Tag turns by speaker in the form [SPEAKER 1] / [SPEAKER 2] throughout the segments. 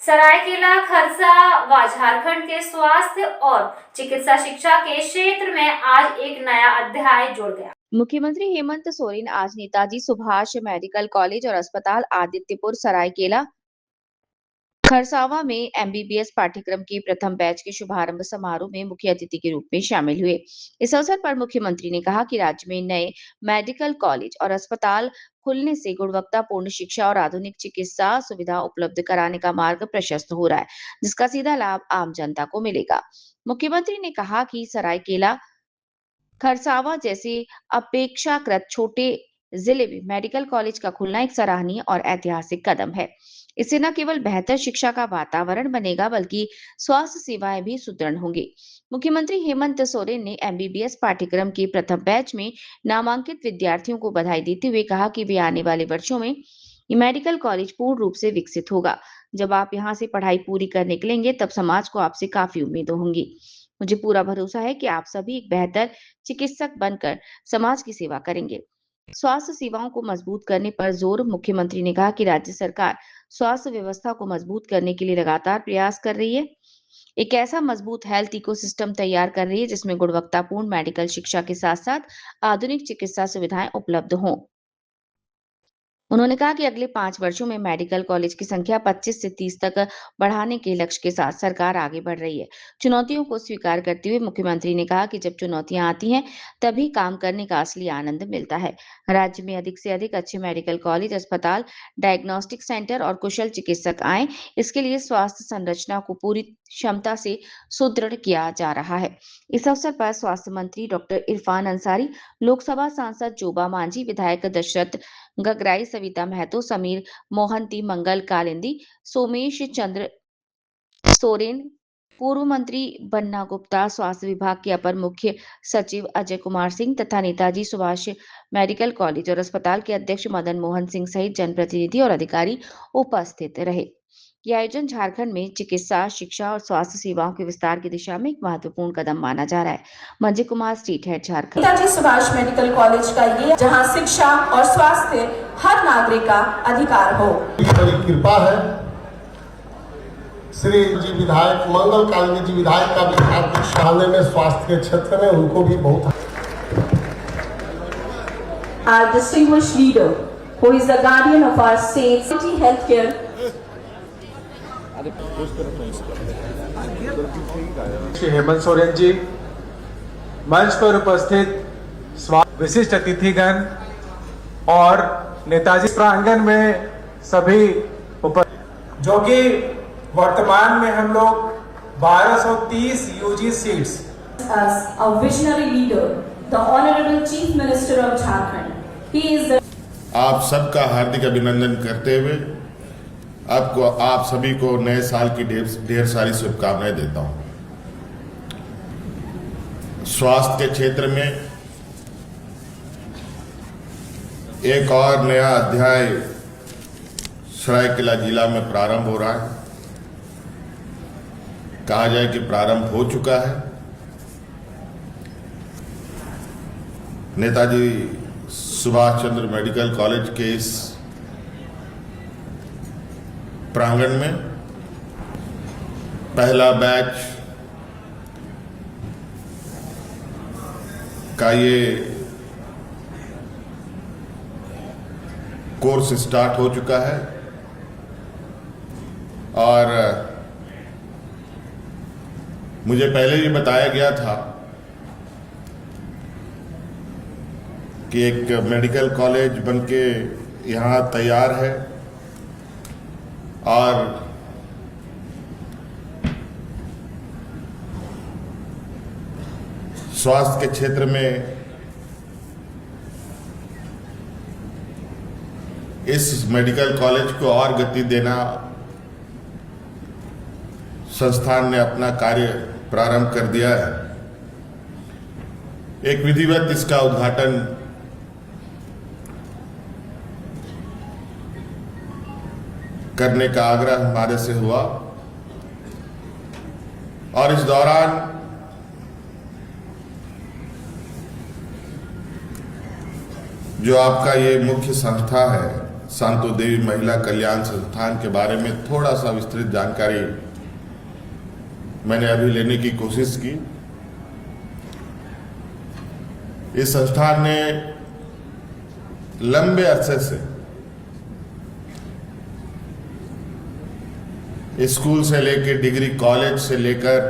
[SPEAKER 1] सरायकेला खरसा व झारखंड के स्वास्थ्य और चिकित्सा शिक्षा के क्षेत्र में आज एक नया अध्याय जुड़ गया।
[SPEAKER 2] मुख्यमंत्री हेमंत सोरेन आज नेताजी सुभाष मेडिकल कॉलेज और अस्पताल आदित्यपुर सरायकेला खरसावा में एमबीबीएस पाठ्यक्रम के प्रथम बैच के शुभारंभ समारोह में मुख्य अतिथि के रूप में शामिल हुए। इस अवसर पर मुख्यमंत्री ने कहा कि राज्य में नए मेडिकल कॉलेज और अस्पताल खुलने से गुणवत्तापूर्ण शिक्षा और आधुनिक चिकित्सा सुविधा उपलब्ध कराने का मार्ग प्रशस्त हो रहा है, जिसका सीधा लाभ आम जनता को मिलेगा। मुख्यमंत्री ने कहा कि सरायकेला खरसावा जैसे अपेक्षाकृत छोटे जिले में मेडिकल कॉलेज का खुलना एक सराहनीय और ऐतिहासिक कदम है। इससे न केवल बेहतर शिक्षा का वातावरण बनेगा, बल्कि स्वास्थ्य सेवाएं भी सुदृढ़ होंगी। मुख्यमंत्री हेमंत सोरेन ने एमबीबीएस पाठ्यक्रम के प्रथम बैच में नामांकित विद्यार्थियों को बधाई देते हुए कहा कि वे आने वाले वर्षों में ये मेडिकल कॉलेज पूर्ण रूप से विकसित होगा। जब आप यहाँ से पढ़ाई पूरी कर निकलेंगे, तब समाज को आपसे काफी उम्मीदें होंगी। मुझे पूरा भरोसा है कि आप सभी एक बेहतर चिकित्सक बनकर समाज की सेवा करेंगे। स्वास्थ्य सेवाओं को मजबूत करने पर जोर मुख्यमंत्री ने कहा कि राज्य सरकार स्वास्थ्य व्यवस्था को मजबूत करने के लिए लगातार प्रयास कर रही है। एक ऐसा मजबूत हेल्थ इकोसिस्टम तैयार कर रही है जिसमें गुणवत्तापूर्ण मेडिकल शिक्षा के साथ साथ आधुनिक चिकित्सा सुविधाएं उपलब्ध हों। उन्होंने कहा कि अगले 5 वर्षों में मेडिकल कॉलेज की संख्या 25 से 30 तक बढ़ाने के लक्ष्य के साथ सरकार आगे बढ़ रही है। चुनौतियों को स्वीकार करते हुए मुख्यमंत्री ने कहा कि जब चुनौतियां आती हैं, तभी काम करने का असली आनंद मिलता है। राज्य में अधिक से अधिक अच्छे मेडिकल कॉलेज, अस्पताल, डायग्नोस्टिक सेंटर और कुशल चिकित्सक आए, इसके लिए स्वास्थ्य संरचना को पूरी क्षमता से सुदृढ़ किया जा रहा है। इस अवसर पर स्वास्थ्य मंत्री डॉक्टर इरफान अंसारी, लोकसभा सांसद जोबा मांझी, विधायक दशरथ गगराई, सविता महतो, समीर मोहंती, मंगल कालिंदी, सोमेश चंद्र सोरेन, पूर्व मंत्री बन्ना गुप्ता, स्वास्थ्य विभाग के अपर मुख्य सचिव अजय कुमार सिंह तथा नेताजी सुभाष मेडिकल कॉलेज और अस्पताल के अध्यक्ष मदन मोहन सिंह सहित जनप्रतिनिधि और अधिकारी उपस्थित रहे। यह आयोजन झारखंड में चिकित्सा, शिक्षा और स्वास्थ्य सेवाओं के विस्तार की दिशा में एक महत्वपूर्ण कदम माना जा रहा है। Manjay Kumar, state head, Jharkhand.
[SPEAKER 3] Netaji Subhash medical college का ये जहां शिक्षा और स्वास्थ्य हर नागरिक का अधिकार हो।
[SPEAKER 4] बड़ी कृपा है। श्री जी विधायक मंगल कालिंदी जी विधायक का भी हार्दिक शाने में स्वास्थ्य के क्षेत्र में उनको भी बहुत।
[SPEAKER 3] Our distinguished leader, who is the guardian of our state's healthcare.
[SPEAKER 5] Shri Hemant Soren ji, मंच पर उपस्थित विशिष्ट अतिथिगण और नेताजी प्रांगण में सभी जो कि वर्तमान में हम लोग 1230 UG seats.
[SPEAKER 3] As a visionary leader, the Honorable Chief Minister of Jharkhand, he is the.
[SPEAKER 6] आप सबका हार्दिक अभिनंदन करते हुए आप सभी को नए साल की ढेर सारी शुभकामनाएं देता हूं। स्वास्थ्य के क्षेत्र में एक और नया अध्याय सरायकेला जिला में प्रारंभ हो रहा है। कहा जाए कि प्रारंभ हो चुका है। नेताजी सुभाष चंद्र मेडिकल कॉलेज के इस प्रांगण में पहला बैच का ये कोर्स स्टार्ट हो चुका है और मुझे पहले भी बताया गया था कि एक मेडिकल कॉलेज बनके यहाँ तैयार है और स्वास्थ्य के क्षेत्र में इस मेडिकल कॉलेज को और गति देना संस्थान ने अपना कार्य प्रारंभ कर दिया है। एक विधिवत इसका उद्घाटन करने का आग्रह हमारे से हुआ और इस दौरान जो आपका ये मुख्य संस्था है शांतो देवी महिला कल्याण संस्थान के बारे में थोड़ा सा विस्तृत जानकारी मैंने अभी लेने की कोशिश की। इस संस्थान ने लंबे अरसे से स्कूल से लेकर डिग्री कॉलेज से लेकर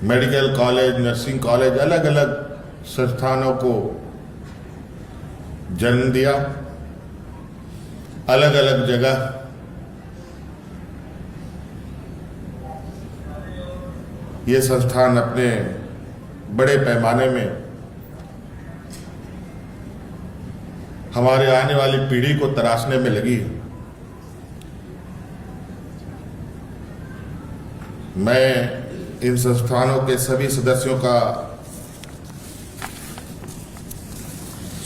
[SPEAKER 6] मेडिकल कॉलेज, नर्सिंग कॉलेज, अलग अलग संस्थानों को जन्म दिया। अलग अलग जगह ये संस्थान अपने बड़े पैमाने में हमारे आने वाली पीढ़ी को तराशने में लगी। मैं इन संस्थानों के सभी सदस्यों का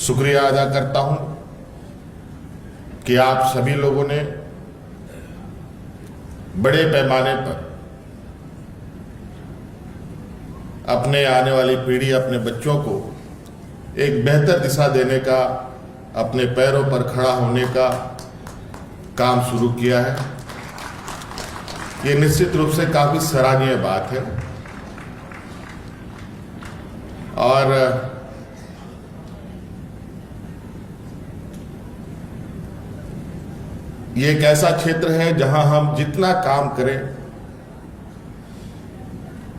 [SPEAKER 6] शुक्रिया अदा करता हूं कि आप सभी लोगों ने बड़े पैमाने पर अपने आने वाली पीढ़ी, अपने बच्चों को एक बेहतर दिशा देने का, अपने पैरों पर खड़ा होने का काम शुरू किया है। ये निश्चित रूप से काफी सराहनीय बात है। और ये एक ऐसा क्षेत्र है जहां हम जितना काम करें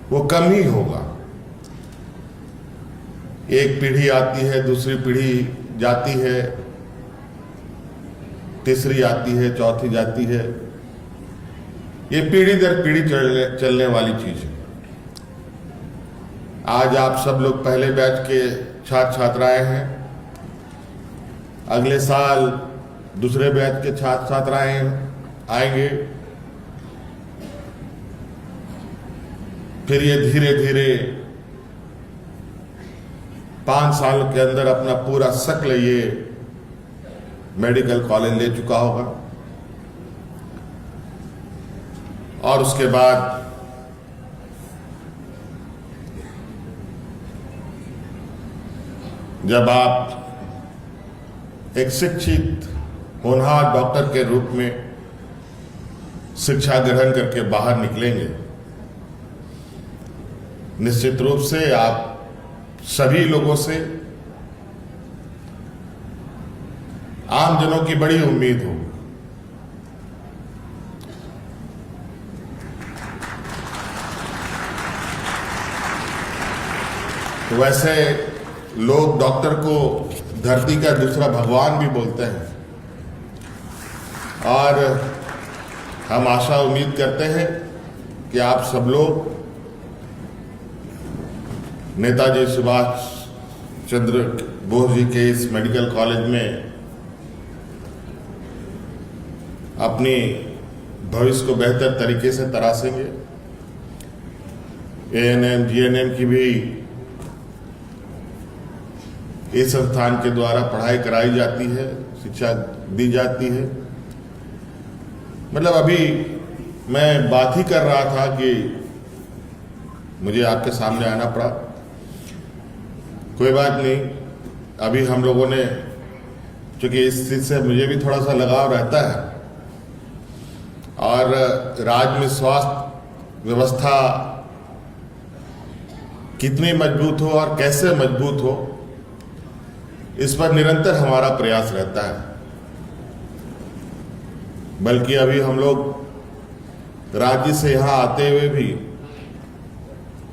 [SPEAKER 6] वो कम ही होगा। एक पीढ़ी आती है, दूसरी पीढ़ी जाती है, तीसरी आती है, चौथी जाती है। ये पीढ़ी दर पीढ़ी चलने वाली चीज है। आज आप सब लोग पहले बैच के छात्र छात्राएं हैं, अगले साल दूसरे बैच के छात्र छात्राएं आएंगे, फिर ये धीरे धीरे 5 साल के अंदर अपना पूरा शक्ल ये मेडिकल कॉलेज ले चुका होगा। और उसके बाद जब आप एक शिक्षित होनहार डॉक्टर के रूप में शिक्षा ग्रहण करके बाहर निकलेंगे, निश्चित रूप से आप सभी लोगों से, आम जनों की बड़ी उम्मीद हो। तो वैसे लोग डॉक्टर को धरती का दूसरा भगवान भी बोलते हैं, और हम आशा उम्मीद करते हैं कि आप सब लोग नेताजी सुभाष चंद्र बोस जी के इस मेडिकल कॉलेज में अपनी भविष्य को बेहतर तरीके से तराशेंगे। एएनएम, जीएनएम की भी इस संस्थान के द्वारा पढ़ाई कराई जाती है, शिक्षा दी जाती है। मतलब अभी मैं बात ही कर रहा था कि मुझे आपके सामने आना पड़ा। कोई बात नहीं, अभी हम लोगों ने, चूंकि इस चीज से मुझे भी थोड़ा सा लगाव रहता है, और राज्य में स्वास्थ्य व्यवस्था कितनी मजबूत हो और कैसे मजबूत हो, इस पर निरंतर हमारा प्रयास रहता है। बल्कि अभी हम लोग राज्य से यहाँ आते हुए भी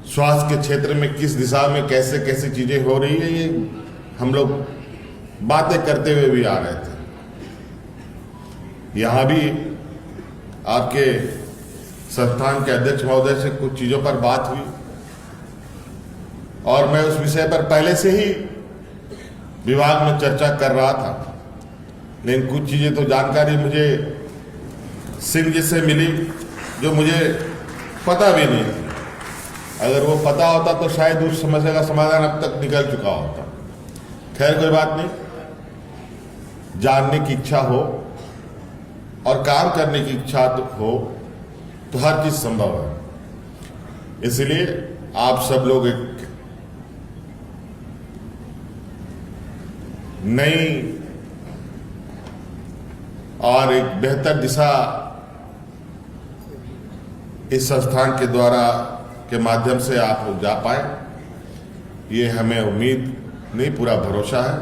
[SPEAKER 6] स्वास्थ्य के क्षेत्र में किस दिशा में कैसे कैसे चीजें हो रही है, ये हम लोग बातें करते हुए भी आ रहे थे। यहाँ भी आपके संस्थान के अध्यक्ष महोदय से कुछ चीजों पर बात हुई, और मैं उस विषय पर पहले से ही विभाग में चर्चा कर रहा था। लेकिन कुछ चीजें तो जानकारी मुझे सिंह जी से मिली जो मुझे पता भी नहीं थी। अगर वो पता होता तो शायद उस समस्या का समाधान अब तक निकल चुका होता। खैर कोई बात नहीं, जानने की इच्छा हो और काम करने की इच्छा हो तो हर चीज संभव है। इसलिए आप सब लोग एक नई और एक बेहतर दिशा इस संस्थान के द्वारा के माध्यम से आप लोग जा पाए, ये हमें उम्मीद नहीं पूरा भरोसा है।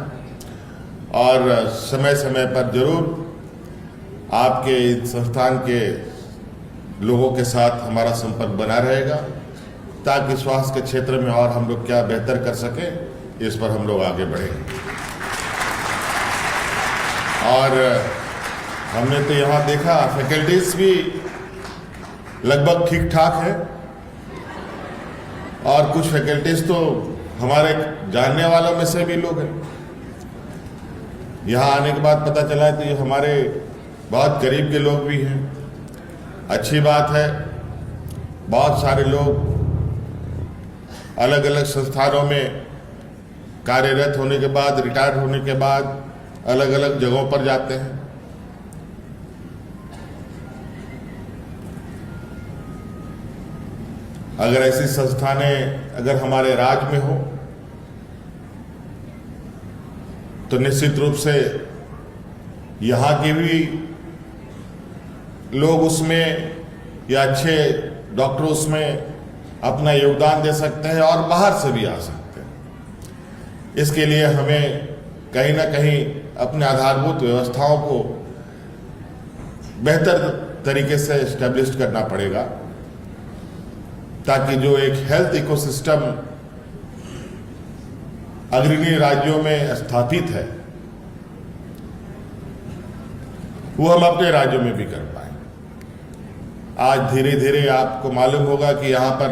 [SPEAKER 6] और समय समय पर जरूर आपके संस्थान के लोगों के साथ हमारा संपर्क बना रहेगा, ताकि स्वास्थ्य के क्षेत्र में और हम लोग क्या बेहतर कर सकें, इस पर हम लोग आगे बढ़ेंगे। और हमने तो यहाँ देखा फैकल्टीज भी लगभग ठीक ठाक है, और कुछ फैकल्टीज तो हमारे जानने वालों में से भी लोग हैं। यहाँ आने के बाद पता चला है तो ये हमारे बहुत करीब के लोग भी हैं। अच्छी बात है, बहुत सारे लोग अलग अलग संस्थानों में कार्यरत होने के बाद, रिटायर होने के बाद अलग अलग जगहों पर जाते हैं। अगर ऐसी संस्थानें अगर हमारे राज्य में हो तो निश्चित रूप से यहाँ के भी लोग उसमें या अच्छे डॉक्टर उसमें अपना योगदान दे सकते हैं और बाहर से भी आ सकते हैं। इसके लिए हमें कहीं ना कहीं अपने आधारभूत व्यवस्थाओं को बेहतर तरीके से एस्टेब्लिश करना पड़ेगा, ताकि जो एक हेल्थ इकोसिस्टम अग्रणी राज्यों में स्थापित है वो हम अपने राज्यों में भी कर पाए। आज धीरे धीरे आपको मालूम होगा कि यहाँ पर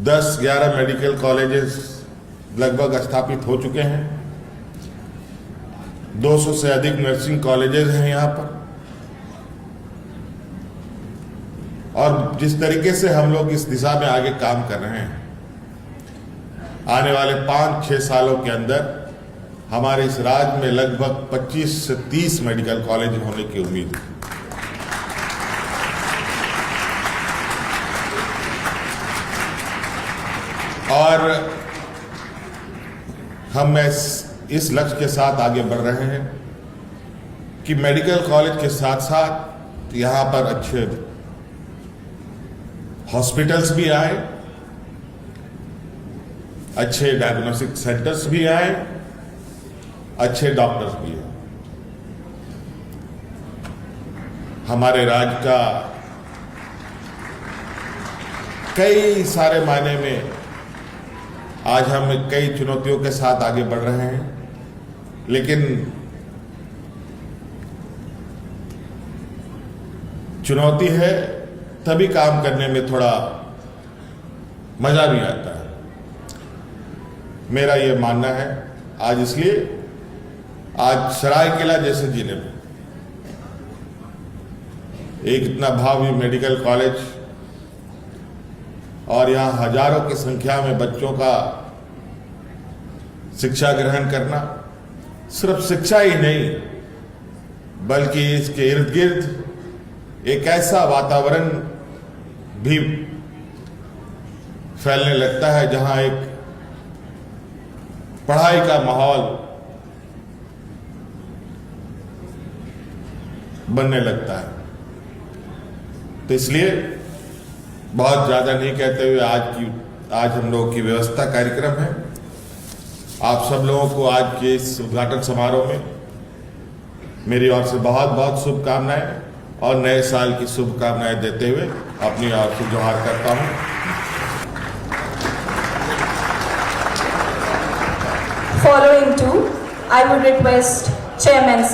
[SPEAKER 6] 10-11 मेडिकल कॉलेजेस लगभग स्थापित हो चुके हैं। 200 से अधिक नर्सिंग कॉलेजेस हैं यहाँ पर। और जिस तरीके से हम लोग इस दिशा में आगे काम कर रहे हैं, आने वाले 5-6 सालों के अंदर हमारे इस राज्य में लगभग 25 से 30 मेडिकल कॉलेज होने की उम्मीद है। और हम इस लक्ष्य के साथ आगे बढ़ रहे हैं कि मेडिकल कॉलेज के साथ साथ यहाँ पर अच्छे हॉस्पिटल्स भी आए, अच्छे डायग्नोस्टिक सेंटर्स भी आए, अच्छे डॉक्टर्स भी हैं। हमारे राज्य का कई सारे मायने में आज हम कई चुनौतियों के साथ आगे बढ़ रहे हैं, लेकिन चुनौती है तभी काम करने में थोड़ा मजा भी आता है, मेरा ये मानना है। आज इसलिए आज सरायकेला जैसे जिले में एक इतना भव्य मेडिकल कॉलेज और यहाँ हजारों की संख्या में बच्चों का शिक्षा ग्रहण करना, सिर्फ शिक्षा ही नहीं बल्कि इसके इर्द गिर्द एक ऐसा वातावरण भी फैलने लगता है जहां एक पढ़ाई का माहौल बनने लगता है। तो इसलिए बहुत ज्यादा नहीं कहते हुए आज हम लोगों की व्यवस्था कार्यक्रम है। आप सब लोगों को आज के इस उद्घाटन समारोह में मेरी ओर से बहुत बहुत शुभकामनाएं और नए साल की शुभकामनाएं देते हुए अपनी ओर से जोहार करता हूं।
[SPEAKER 3] Following to, I would request Chairman Sir